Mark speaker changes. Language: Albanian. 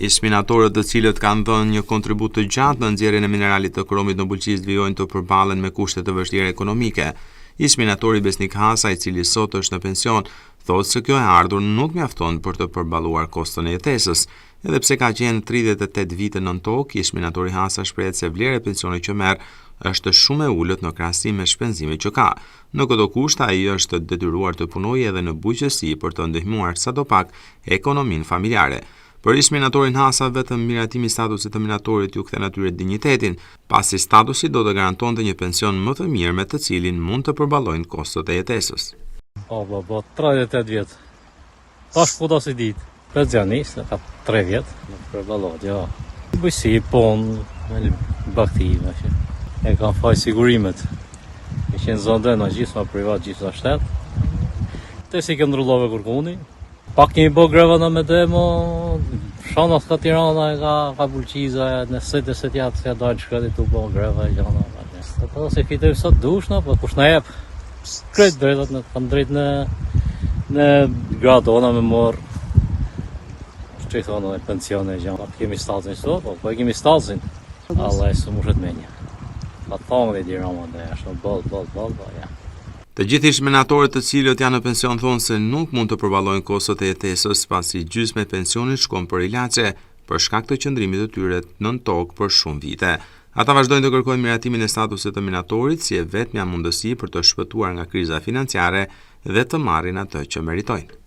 Speaker 1: Ish-minatorët të cilët kanë dhënë një kontribut të gjatë në nxjerrjen e mineralit të kromit në Bulqis vijojnë të përballen me kushte të vështira ekonomike. Ish-minatori Besnik Hasa, i cili sot është në pension, thotë se kjo e ardhur nuk mjafton për të përballuar koston e jetesës. Edhe pse ka qenë 38 vite nën tokë, ish-minatori Hasa shprehet se vlera e pensionit që merr është shumë e ulët në krahasim me shpenzimet që ka. Në këto kushte ai është detyruar të punojë edhe në bujqësi për të ndihmuar sadopak ekonominë familjare. Për ish-minatorin Hasa, vetëm miratimi i statusit të minatorit ju kthen atyre dinjitetin, pasi statusi do të garantonte një pension më të mirë me të cilin mund të përballojnë kostot e jetesës.
Speaker 2: 38 vjet. Tash po do si ditë. Pensionist, ka 3 vjet, nuk përballot, jo. Bujësi, punë, baktive, që e kanë faj sigurimet. E qenë zonde në gjithë, privat, gjithë në shtetë. Te si ke ndrullove kërkuni. Pak kemi bo greva në me demo, shanat ka Tirana, ka Bulqiza, në sëtë jatë se dojnë shkreti të bo greva e gjana. Të se fitojmë sot dushna, po kush në jep, krejt drejtat në kam drejt në gradona me morë, që i thonë e pensione e gjana. Kemi stalzin sot, po e kemi stalzin, Allah e së mushet menja. Pa thonë dhe dirama dhe ashtë në bol, ja.
Speaker 1: Të gjithë ish-minatorët të cilët janë në pension thonë se nuk mund të përballojnë kostot e jetesës pasi gjysmë e pensionit shkon për ilaçe për shkak të qëndrimit të tyre nën tokë për shumë vite. Ata vazhdojnë të kërkojnë miratimin e statusit të minatorit si e vetmja mundësi për të shpëtuar nga kriza financiare dhe të marrin atë që meritojnë.